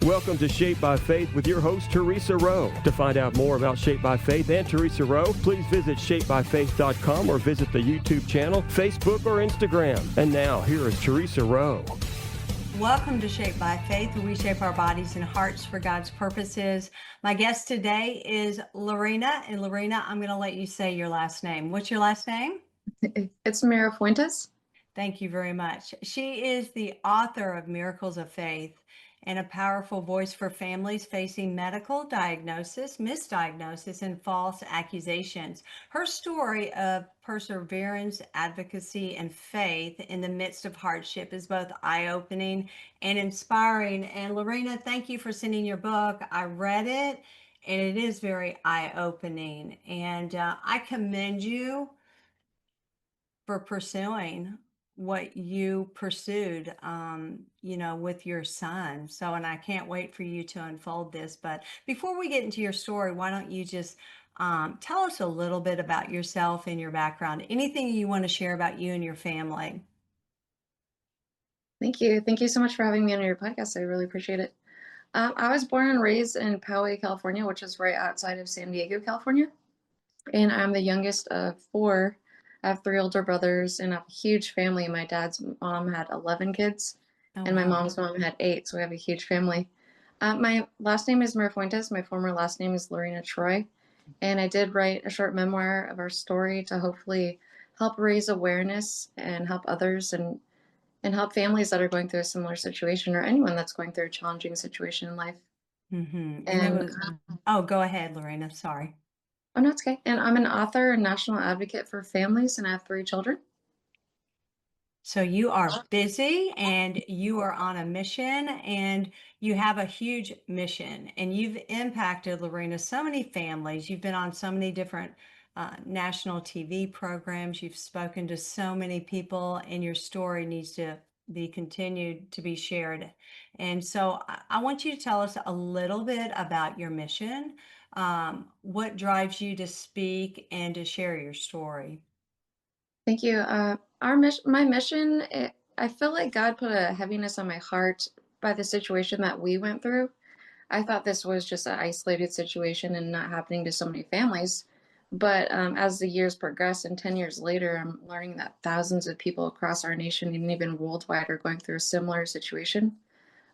Welcome to Shaped by Faith with your host, Theresa Rowe. To find out more about Shaped by Faith and Theresa Rowe, please visit shapedbyfaith.com or visit the YouTube channel, Facebook, or Instagram. And now, here is Theresa Rowe. Welcome to Shaped by Faith, where we shape our bodies and hearts for God's purposes. My guest today is Lorina. And Lorina, I'm going to let you say your last name. What's your last name? It's Mira Fuentes. Thank you very much. She is the author of Miracles of Faith and a powerful voice for families facing medical diagnosis, misdiagnosis, and false accusations. Her story of perseverance, advocacy, and faith in the midst of hardship is both eye-opening and inspiring. And Lorina, thank you for sending your book. I read it, and it is very eye-opening. And I commend you for pursuing what you pursued, with your son. So, and I can't wait for you to unfold this. But before we get into your story, why don't you just tell us a little bit about yourself and your background, anything you want to share about you and your family. Thank you. Thank you so much for having me on your podcast. I really appreciate it. I was born and raised in Poway, California, which is right outside of San Diego, California. And I'm the youngest of four. I have three older brothers and I have a huge family. My dad's mom had 11 kids and my mom's mom had 8. So we have a huge family. My last name is Mira Fuentes. My former last name is Lorina Troy. And I did write a short memoir of our story to hopefully help raise awareness and help others and help families that are going through a similar situation or anyone that's going through a challenging situation in life. Mm-hmm. And go ahead, Lorina. Sorry. Oh, no, it's okay. And I'm an author and national advocate for families, and I have 3 children. So you are busy and you are on a mission and you have a huge mission and you've impacted, Lorena, so many families. You've been on so many different national TV programs. You've spoken to so many people and your story needs to be continued to be shared. And so I want you to tell us a little bit about your mission, what drives you to speak and to share your story. Thank you. My mission, I feel like God put a heaviness on my heart by the situation that we went through. I thought this was just an isolated situation and not happening to so many families. But as the years progress and 10 years later, I'm learning that thousands of people across our nation and even worldwide are going through a similar situation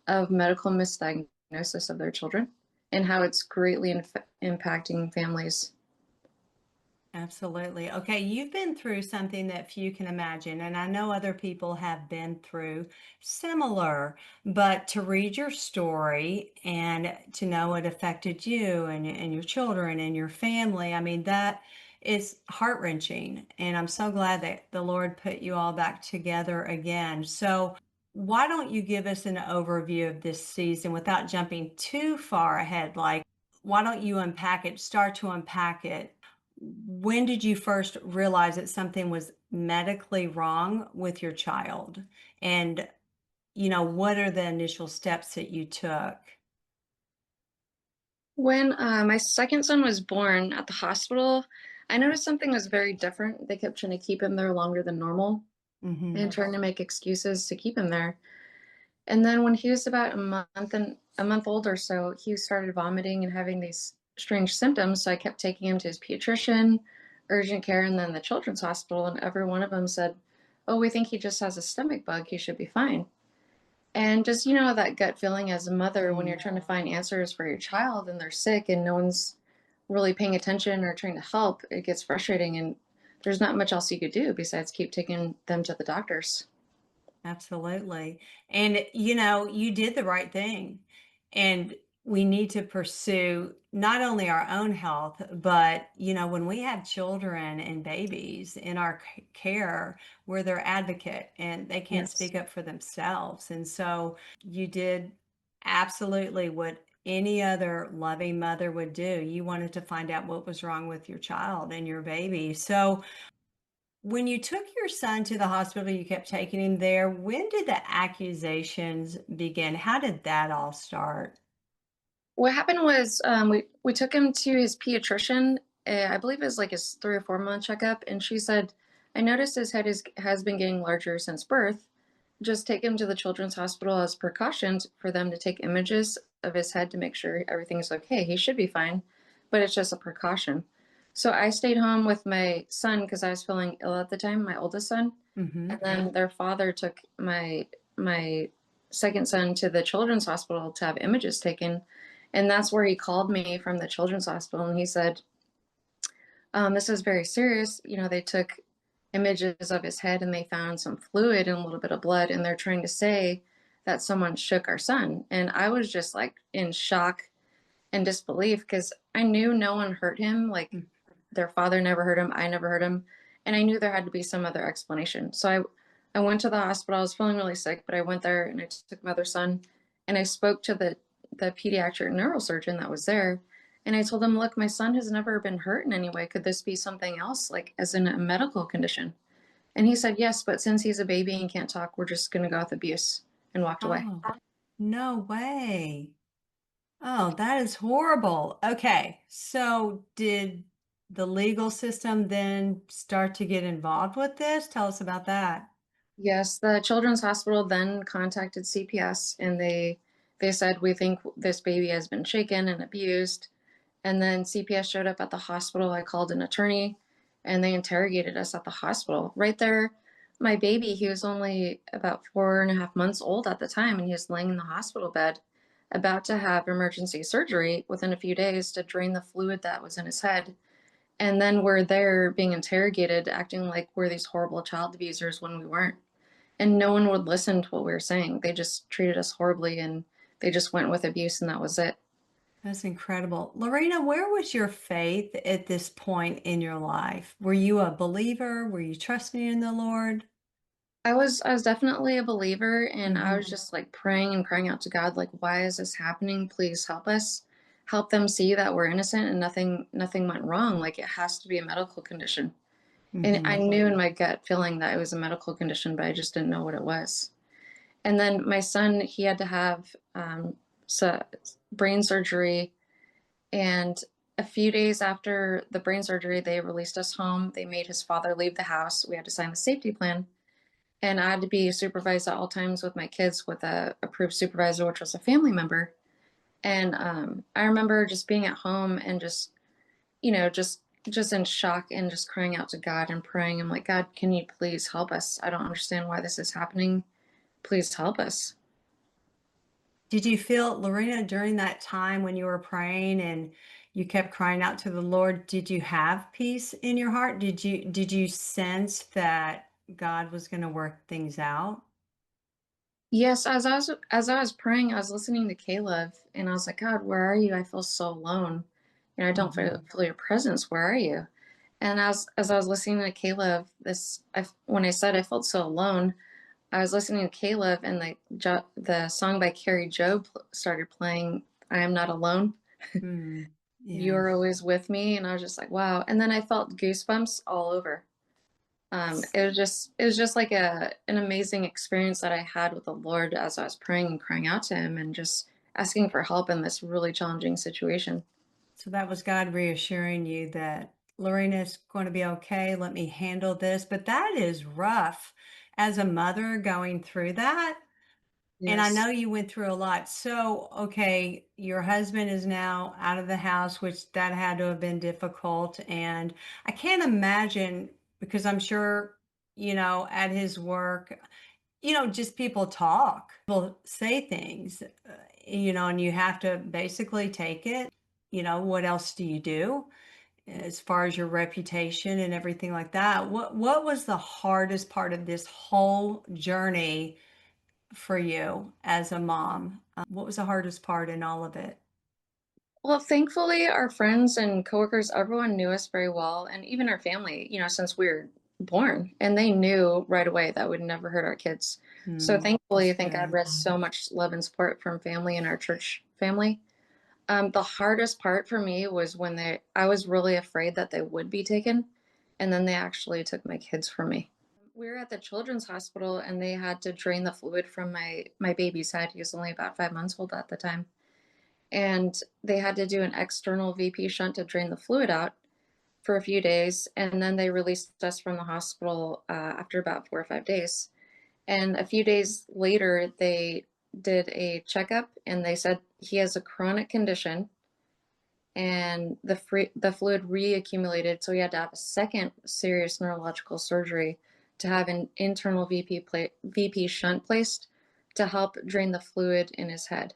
of medical misdiagnosis of their children and how it's greatly impacting families. Absolutely. Okay, you've been through something that few can imagine, and I know other people have been through similar, but to read your story and to know it affected you and your children and your family, I mean, that is heart-wrenching. And I'm so glad that the Lord put you all back together again. So, why don't you give us an overview of this season without jumping too far ahead? Like, why don't you start to unpack it? When did you first realize that something was medically wrong with your child? And, what are the initial steps that you took? When my second son was born at the hospital, I noticed something was very different. They kept trying to keep him there longer than normal and trying to make excuses to keep him there. And then when he was about a month old or so, he started vomiting and having these strange symptoms. So I kept taking him to his pediatrician, urgent care, and then the children's hospital. And every one of them said, "Oh, we think he just has a stomach bug. He should be fine." And just, that gut feeling as a mother when you're trying to find answers for your child and they're sick and no one's really paying attention or trying to help, it gets frustrating. And there's not much else you could do besides keep taking them to the doctors. Absolutely. And you did the right thing. And we need to pursue not only our own health, but when we have children and babies in our care, we're their advocate and they can't Yes. speak up for themselves. And so you did absolutely what any other loving mother would do. You wanted to find out what was wrong with your child and your baby. So when you took your son to the hospital, you kept taking him there. When did the accusations begin? How did that all start? What happened was we took him to his pediatrician. I believe it was like his 3 or 4 month checkup, and she said, "I noticed his head has been getting larger since birth. Just take him to the children's hospital as precautions for them to take images of his head to make sure everything's okay. He should be fine, but it's just a precaution. So I stayed home with my son because I was feeling ill at the time, my oldest son. Mm-hmm. And then their father took my second son to the children's hospital to have images taken. And that's where he called me from the children's hospital. And he said, this is very serious. You know, they took images of his head and they found some fluid and a little bit of blood. And they're trying to say that someone shook our son. And I was just like in shock and disbelief because I knew no one hurt him. Like their father never hurt him. I never hurt him. And I knew there had to be some other explanation. So I went to the hospital. I was feeling really sick, but I went there and I took my other son and I spoke to the pediatric neurosurgeon that was there. And I told him, look, my son has never been hurt in any way. Could this be something else, like as in a medical condition? And he said, yes, but since he's a baby and can't talk, we're just going to go with abuse, and walked away. Oh, no way. Oh, that is horrible. Okay. So did the legal system then start to get involved with this? Tell us about that. Yes, the children's hospital then contacted CPS and they said, we think this baby has been shaken and abused. And then CPS showed up at the hospital. I called an attorney and they interrogated us at the hospital. Right there, my baby, he was only about 4.5 months old at the time, and he was laying in the hospital bed, about to have emergency surgery within a few days to drain the fluid that was in his head. And then we're there being interrogated, acting like we're these horrible child abusers when we weren't. And no one would listen to what we were saying. They just treated us horribly and they just went with abuse, and that was it. That's incredible. Lorena, where was your faith at this point in your life? Were you a believer? Were you trusting in the Lord? I was definitely a believer, and I was Mm-hmm. just like praying and crying out to God, like, why is this happening? Please help us. Help them see that we're innocent and nothing went wrong. Like it has to be a medical condition. And I Mm-hmm. knew in my gut feeling that it was a medical condition, but I just didn't know what it was. And then my son, he had to have so brain surgery, and a few days after the brain surgery, they released us home. They made his father leave the house. We had to sign the safety plan. And I had to be supervised at all times with my kids with a approved supervisor, which was a family member. And I remember just being at home and just, just in shock and just crying out to God and praying. I'm like, God, can you please help us? I don't understand why this is happening. Please help us. Did you feel, Lorena, during that time when you were praying and you kept crying out to the Lord, did you have peace in your heart? Did you sense that God was going to work things out? Yes, as I was praying, I was listening to Caleb, and I was like, God, where are you? I feel so alone, and I don't Mm-hmm. feel your presence. Where are you? And as I was listening to Caleb, when I said I felt so alone, I was listening to Caleb, and the song by Carrie Joe started playing. I am not alone. Mm, You yeah. are always with me, and I was just like, wow. And then I felt goosebumps all over. It was just like an amazing experience that I had with the Lord as I was praying and crying out to Him and just asking for help in this really challenging situation. So that was God reassuring you that Lorena's going to be okay. Let me handle this. But that is rough as a mother going through that. And I Yes. know you went through a lot. So, okay, your husband is now out of the house, which that had to have been difficult. And I can't imagine because I'm sure, at his work, just people talk, people say things, and you have to basically take it. What else do you do as far as your reputation and everything like that? What was the hardest part of this whole journey for you as a mom? What was the hardest part in all of it? Well, thankfully, our friends and coworkers, everyone knew us very well, and even our family, since we were born, and they knew right away that would never hurt our kids. So thankfully, That's I think God good. read so much love and support from family and our church family. The hardest part for me was when I was really afraid that they would be taken, and then they actually took my kids from me. We were at the children's hospital, and they had to drain the fluid from my baby's head. He was only about 5 months old at the time. And they had to do an external VP shunt to drain the fluid out for a few days. And then they released us from the hospital after about 4 or 5 days. And a few days later, they did a checkup and they said he has a chronic condition and the fluid reaccumulated, so he had to have a second serious neurological surgery to have an internal VP shunt placed to help drain the fluid in his head.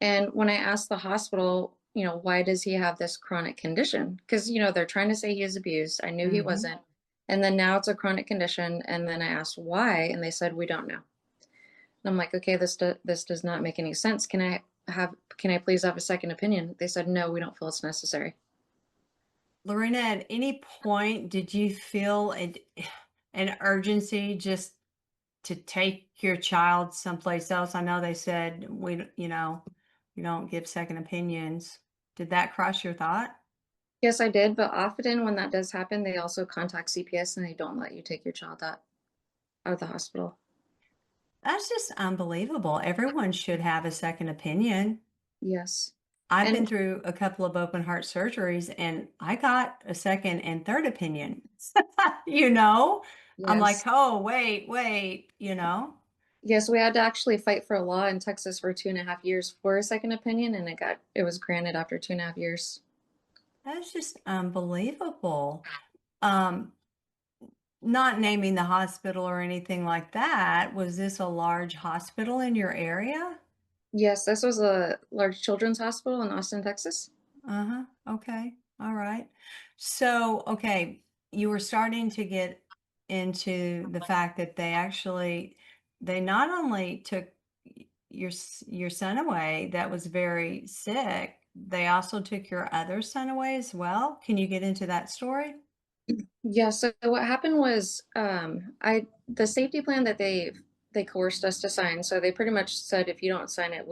And when I asked the hospital, why does he have this chronic condition? Because, they're trying to say he is abused. I knew he wasn't. And then now it's a chronic condition. And then I asked why, and they said, we don't know. And I'm like, okay, this does not make any sense. Can I please have a second opinion? They said, no, we don't feel it's necessary. Lorina, at any point, did you feel an urgency just to take your child someplace else? I know they said you don't give second opinions. Did that cross your thought? Yes, I did. But often when that does happen, they also contact CPS and they don't let you take your child out of the hospital. That's just unbelievable. Everyone should have a second opinion. Yes. I've been through a couple of open heart surgeries and I got a second and third opinion. I'm like, Yes. oh, wait. Yes, we had to actually fight for a law in Texas for 2.5 years for a second opinion, and it was granted after 2.5 years. That's just unbelievable. Not naming the hospital or anything like that. Was this a large hospital in your area? Yes, this was a large children's hospital in Austin, Texas. Uh-huh. Okay. All right. So, okay, you were starting to get into the fact that they not only took your son away that was very sick, they also took your other son away as well. Can you get into that story? Yeah, so what happened was the safety plan that they coerced us to sign. So they pretty much said if you don't sign it,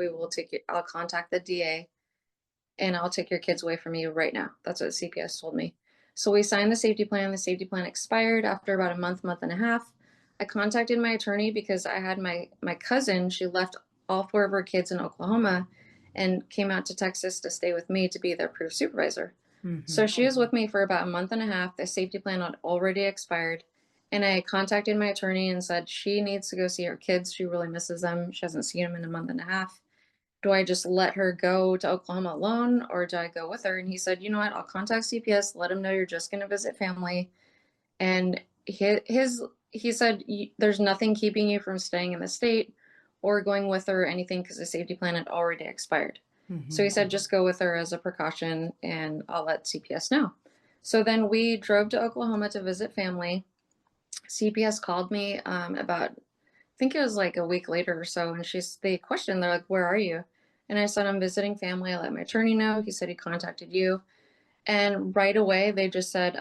I'll contact the DA and I'll take your kids away from you right now. That's what CPS told me. So we signed the safety plan. The safety plan expired after about a month and a half. I contacted my attorney because I had my cousin, she left all 4 of her kids in Oklahoma and came out to Texas to stay with me to be their proof supervisor. So she was with me for about a month and a half. The safety plan had already expired. And I contacted my attorney and said she needs to go see her kids. She really misses them. She hasn't seen them in a month and a half. Do I just let her go to Oklahoma alone or do I go with her? And he said, you know what? I'll contact CPS, let him know you're just going to visit family. And he said, there's nothing keeping you from staying in the state or going with her or anything because the safety plan had already expired. So he said, just go with her as a precaution and I'll let CPS know. So then we drove to Oklahoma to visit family. CPS called me about, I think it was like a week later or so, and they questioned, they're like, where are you? And I said, I'm visiting family. I let my attorney know. He said he contacted you. And right away, they just said,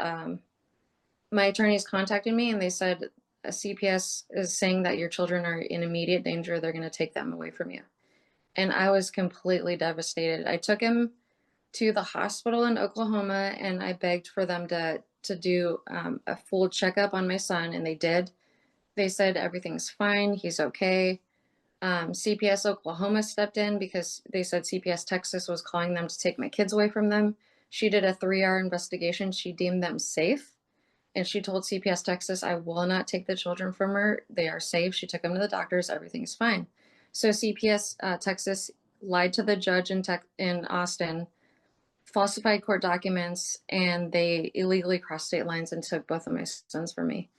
my attorneys contacted me and they said, a CPS is saying that your children are in immediate danger. They're going to take them away from you. And I was completely devastated. I took him to the hospital in Oklahoma and I begged for them to do a full checkup on my son, and they did. They said everything's fine, he's okay. CPS Oklahoma stepped in because they said CPS Texas was calling them to take my kids away from them. She did a 3-hour investigation. She deemed them safe. And she told CPS Texas, I will not take the children from her. They are safe. She took them to the doctors. Everything's fine. So CPS Texas lied to the judge in Austin, falsified court documents, and they illegally crossed state lines and took both of my sons from me.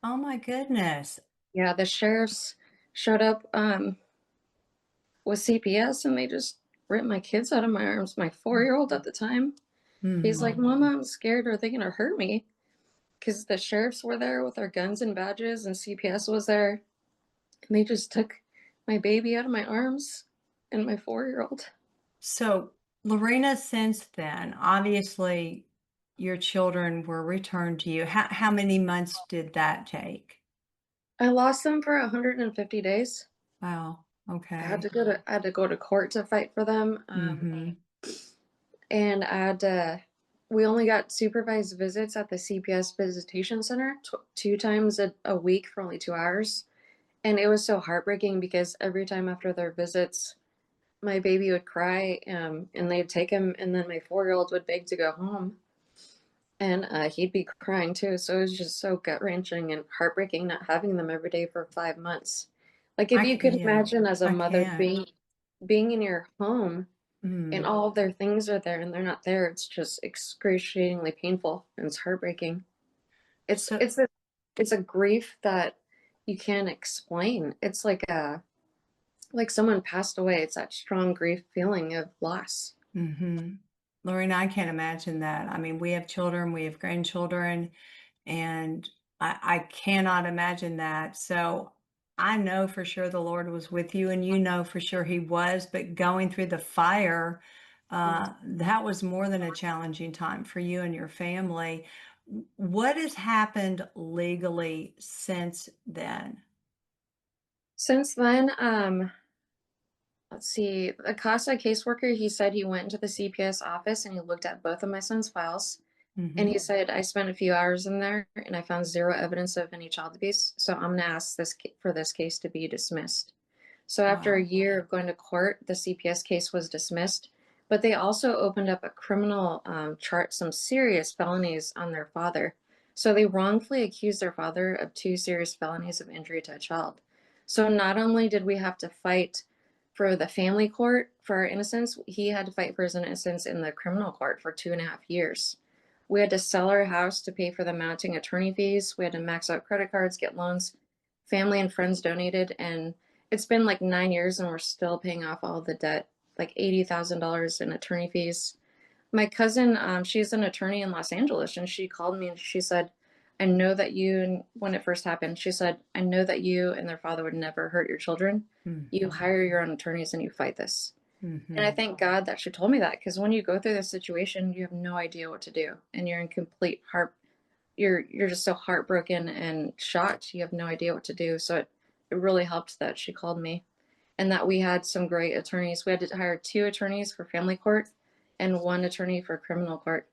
Oh my goodness. Yeah, the sheriffs showed up with CPS and they just ripped my kids out of my arms. My 4-year-old at the time, he's like, Mama, I'm scared. Are they going to hurt me? Because the sheriffs were there with their guns and badges and CPS was there. And they just took my baby out of my arms and my 4-year-old. So, Lorena, since then, obviously your children were returned to you. How many months did that take? I lost them for 150 days. Wow. I Okay. had to go to court to fight for them. And we only got supervised visits at the CPS visitation center 2 times a week for only 2 hours. And it was so heartbreaking because every time after their visits, my baby would cry and they'd take him. And then my 4-year-old would beg to go home. And he'd be crying too. So it was just so gut wrenching and heartbreaking not having them every day for 5 months. Like if you could imagine as a mother being in your home and Mm. all of their things are there and they're not there. It's just excruciatingly painful and it's heartbreaking. It's So, it's a it's a grief that you can't explain. It's like someone passed away. It's that strong grief feeling of loss. mhm. Lorena, I can't imagine that. I mean, we have children, we have grandchildren, and I cannot imagine that. So I know for sure the Lord was with you, and you know for sure He was, but going through the fire, that was more than a challenging time for you and your family. What has happened legally since then? Since then, let's see, the CASA caseworker, he said he went into the CPS office and he looked at both of my son's files. And Hmm. he said, I spent a few hours in there and I found zero evidence of any child abuse. So I'm going to ask for this case to be dismissed. So after a Wow. year of going to court, the CPS case was dismissed. But they also opened up a criminal chart, some serious felonies on their father. So they wrongfully accused their father of 2 serious felonies of injury to a child. So not only did we have to fight for the family court for our innocence, he had to fight for his innocence in the criminal court for 2.5 years. We had to sell our house to pay for the mounting attorney fees. We had to max out credit cards, get loans. Family and friends donated, and it's been like 9 years, and we're still paying off all the debt, like $80,000 in attorney fees. My cousin, she's an attorney in Los Angeles, and she called me and she said, I know that you, and when it first happened, she said, I know that you and their father would never hurt your children. You Hmm. hire your own attorneys and you fight this. And I Hmm. thank God that she told me that, because when you go through this situation, you have no idea what to do, and you're in complete heart. You're just so heartbroken and shocked. You have no idea what to do. So it really helped that she called me, and that we had some great attorneys. We had to hire 2 attorneys for family court and 1 attorney for criminal court.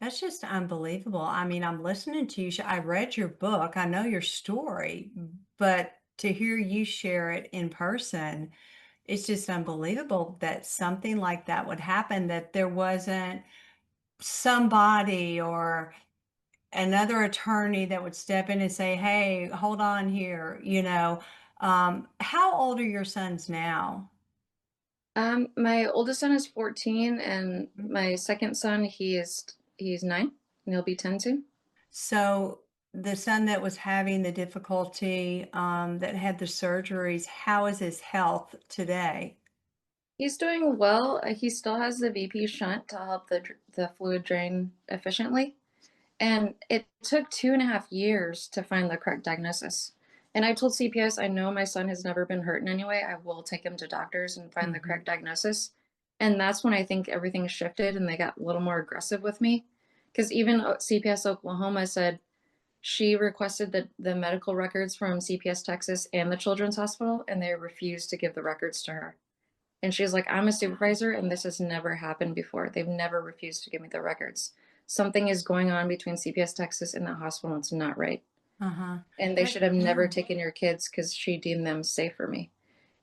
That's just unbelievable. I mean, I'm listening to you. I read your book. I know your story, but to hear you share it in person, it's just unbelievable that something like that would happen, that there wasn't somebody or another attorney that would step in and say, "Hey, hold on here," you know. How old are your sons now? My oldest son is 14, and my second son, he's 9, and he'll be 10 soon. So the son that was having the difficulty, that had the surgeries, how is his health today? He's doing well. He still has the VP shunt to help the fluid drain efficiently. And it took 2.5 years to find the correct diagnosis. And I told CPS, I know my son has never been hurt in any way. I will take him to doctors and find the Mhm. correct diagnosis. And that's when I think everything shifted and they got a little more aggressive with me. Because even CPS Oklahoma said she requested the medical records from CPS Texas and the Children's Hospital, and they refused to give the records to her. And she's like, I'm a supervisor and this has never happened before. They've never refused to give me the records. Something is going on between CPS Texas and the hospital. It's not right. Uh-huh. And they should have never Yeah. taken your kids because she deemed them safe for me.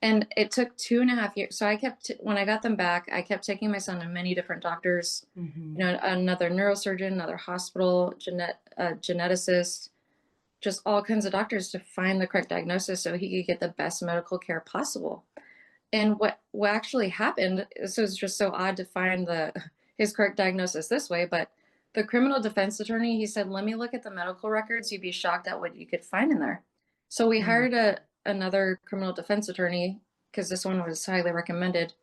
And it took 2.5 years. So when I got them back, I kept taking my son to many different doctors, Mhm. another neurosurgeon, another hospital, geneticist, just all kinds of doctors to find the correct diagnosis so he could get the best medical care possible. And what actually happened, this was just so odd to find the his correct diagnosis this way, but the criminal defense attorney, he said, let me look at the medical records. You'd be shocked at what you could find in there. So we Mm. hired another criminal defense attorney because this one was highly recommended.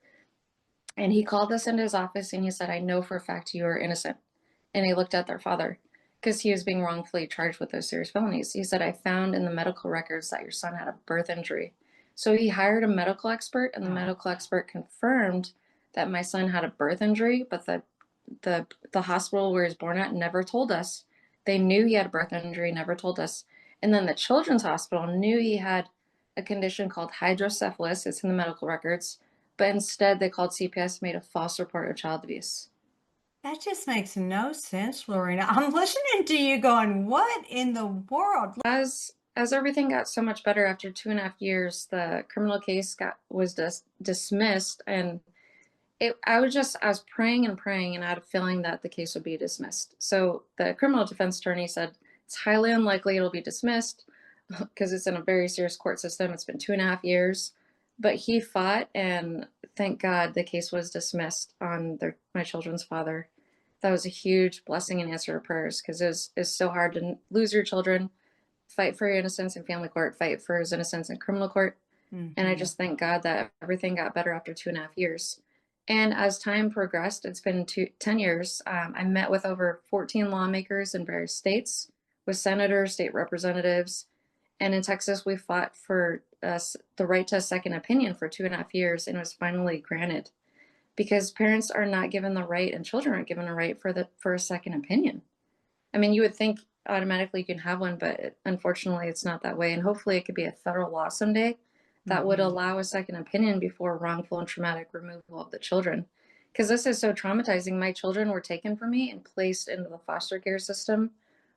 And he called us into his office and he said, I know for a fact you are innocent. And he looked at their father because he was being wrongfully charged with those serious felonies. He said, I found in the medical records that your son had a birth injury. So he hired a medical expert, and the Wow. medical expert confirmed that my son had a birth injury, but the hospital where he was born at never told us. They knew he had a birth injury, never told us. And then the children's hospital knew he had a condition called hydrocephalus. It's in the medical records, but instead they called CPS, made a false report of child abuse. That just makes no sense, Lorena. I'm listening to you going, what in the world? As everything got so much better after 2.5 years, the criminal case was dismissed, and I was praying and praying, and I had a feeling that the case would be dismissed. So the criminal defense attorney said it's highly unlikely it'll be dismissed because it's in a very serious court system. It's been 2.5 years, But he fought, and thank God the case was dismissed on my children's father. That was a huge blessing and answer to prayers, because it's so hard to lose your children, fight for your innocence in family court, fight for his innocence in criminal court. And I just thank God that everything got better after 2.5 years. And as time progressed, it's been 10 years. I met with over 14 lawmakers in various states, with senators, state representatives. And in Texas, we fought for the right to a second opinion for 2.5 years, and it was finally granted, because parents are not given the right, and children aren't given a right for a second opinion. I mean, you would think automatically you can have one, but unfortunately it's not that way. And hopefully it could be a federal law someday that would allow a second opinion before wrongful and traumatic removal of the children. Because this is so traumatizing. My children were taken from me and placed into the foster care system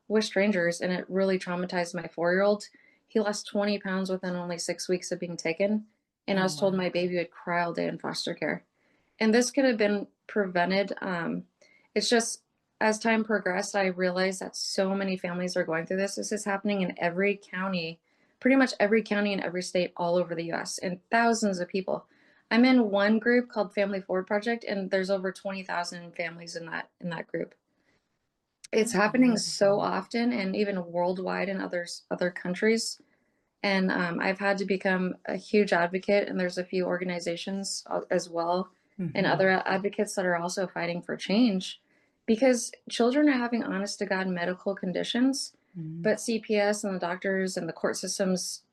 with strangers, and it really traumatized my 4-year-old. He lost 20 pounds within only 6 weeks of being taken. And I was told my baby would cry all day in foster care. And this could have been prevented. It's just, as time progressed, I realized that so many families are going through this. This is happening in every county, pretty much every county in every state all over the US, and thousands of people. I'm in one group called Family Forward Project, and there's over 20,000 families in that group. It's happening so often, and even worldwide in other countries. And I've had to become a huge advocate, and there's a few organizations as well, and other advocates that are also fighting for change, because children are having honest to God medical conditions, but CPS and the doctors and the court systems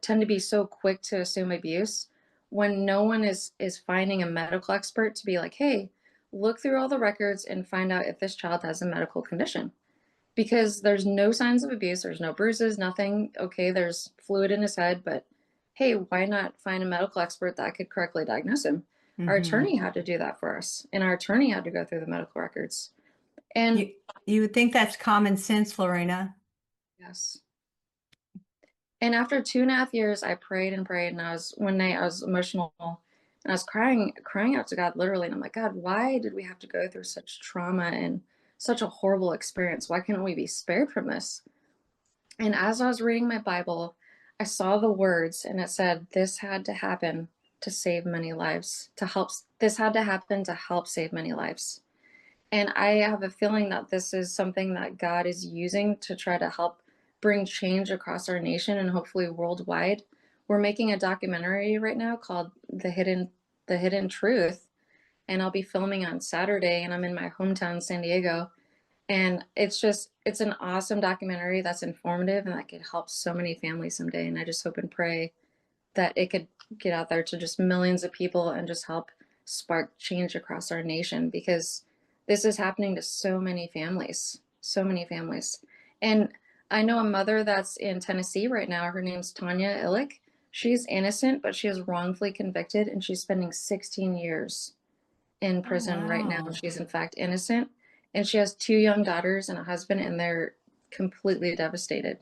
tend to be so quick to assume abuse, when no one is finding a medical expert to be like, hey, look through all the records and find out if this child has a medical condition. Because there's no signs of abuse, there's no bruises, nothing. Okay, there's fluid in his head, but hey, why not find a medical expert that could correctly diagnose him? Our attorney had to do that for us, and our attorney had to go through the medical records. And you would think that's common sense, Lorina. yes. And after 2.5 years, I prayed and prayed, and one night I was emotional, and I was crying out to God, literally. And I'm like, God, why did we have to go through such trauma and such a horrible experience? Why can't we be spared from this? And as I was reading my Bible, I saw the words, and it said, this had to happen to save many lives, this had to happen to help save many lives. And I have a feeling that this is something that God is using to try to help bring change across our nation and hopefully worldwide. We're making a documentary right now called The Hidden Truth, and I'll be filming on Saturday, and I'm in my hometown, San Diego. And it's an awesome documentary that's informative and that could help so many families someday. And I just hope and pray that it could get out there to just millions of people and just help spark change across our nation, because this is happening to so many families, so many families. And I know a mother that's in Tennessee right now. Her name's Tanya Illick. She's innocent, but she is wrongfully convicted, and she's spending 16 years in prison right now. She's in fact innocent. And she has 2 young daughters and a husband, and they're completely devastated.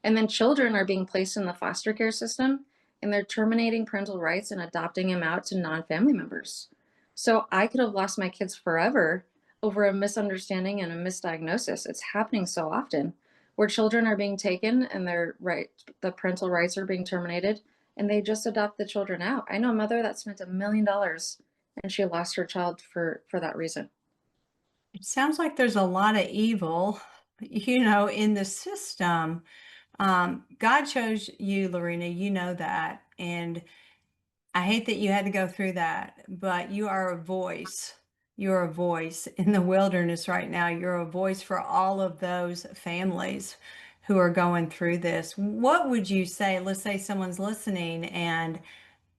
And then children are being placed in the foster care system, and they're terminating parental rights and adopting them out to non-family members. So I could have lost my kids forever over a misunderstanding and a misdiagnosis. It's happening so often, where children are being taken and the parental rights are being terminated, and they just adopt the children out. I know a mother that spent $1 million, and she lost her child for that reason. It sounds like there's a lot of evil, in the system. God chose you, Lorina, you know that. And I hate that you had to go through that, but you are a voice. You're a voice in the wilderness right now. You're a voice for all of those families who are going through this. What would you say? Let's say someone's listening and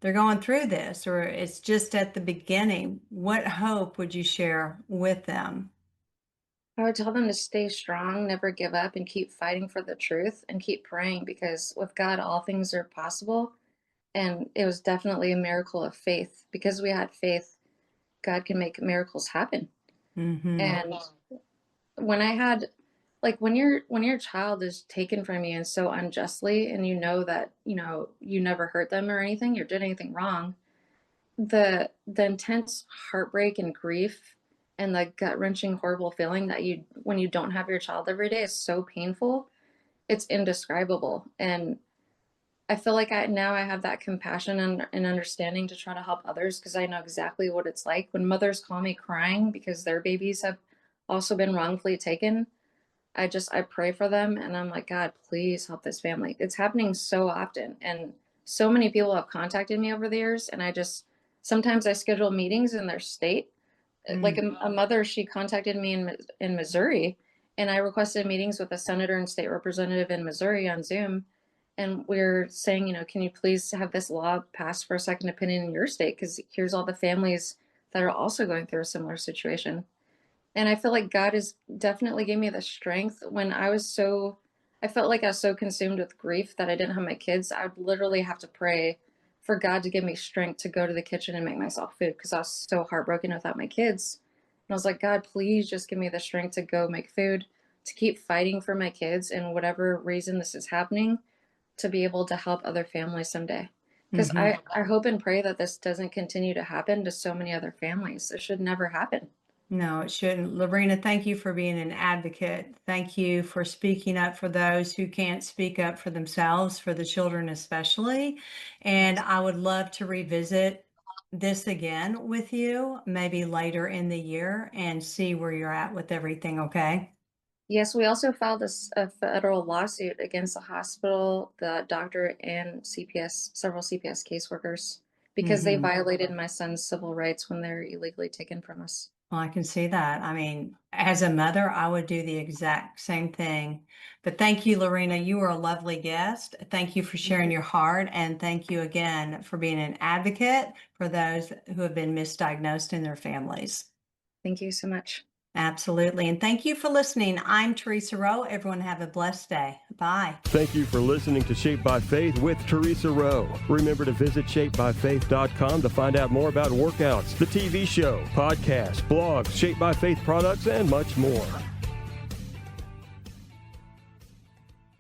they're going through this, or it's just at the beginning. What hope would you share with them? I would tell them to stay strong, never give up, and keep fighting for the truth and keep praying, because with God, all things are possible. And it was definitely a miracle of faith. Because we had faith, God can make miracles happen. And when I had, like, when your child is taken from you and so unjustly, and you know that, you never hurt them or anything, you did anything wrong, the intense heartbreak and grief and the gut-wrenching horrible feeling that when you don't have your child every day is so painful. It's indescribable. And I feel like I have that compassion and understanding to try to help others, because I know exactly what it's like when mothers call me crying because their babies have also been wrongfully taken. I pray for them, and I'm like, God, please help this family. It's happening so often, and so many people have contacted me over the years, and sometimes I schedule meetings in their state. Like a mother, she contacted me in Missouri, and I requested meetings with a senator and state representative in Missouri on Zoom. And we're saying, can you please have this law passed for a second opinion in your state? Because here's all the families that are also going through a similar situation. And I feel like God has definitely gave me the strength when I felt like I was so consumed with grief that I didn't have my kids. I would literally have to pray for God to give me strength to go to the kitchen and make myself food, because I was so heartbroken without my kids. And I was like, God, please just give me the strength to go make food, to keep fighting for my kids, and whatever reason this is happening, to be able to help other families someday. Because I hope and pray that this doesn't continue to happen to so many other families. It should never happen. No, it shouldn't. Lorena, thank you for being an advocate. Thank you for speaking up for those who can't speak up for themselves, for the children especially. And I would love to revisit this again with you, maybe later in the year, and see where you're at with everything, okay? Yes, we also filed a federal lawsuit against the hospital, the doctor, and several CPS caseworkers, because they violated my son's civil rights when they're illegally taken from us. Well, I can see that. I mean, as a mother, I would do the exact same thing. But thank you, Lorena. You were a lovely guest. Thank you for sharing your heart. And thank you again for being an advocate for those who have been misdiagnosed in their families. Thank you so much. Absolutely. And thank you for listening. I'm Theresa Rowe. Everyone have a blessed day. Bye. Thank you for listening to Shaped by Faith with Theresa Rowe. Remember to visit shapedbyfaith.com to find out more about workouts, the TV show, podcasts, blogs, Shaped by Faith products, and much more.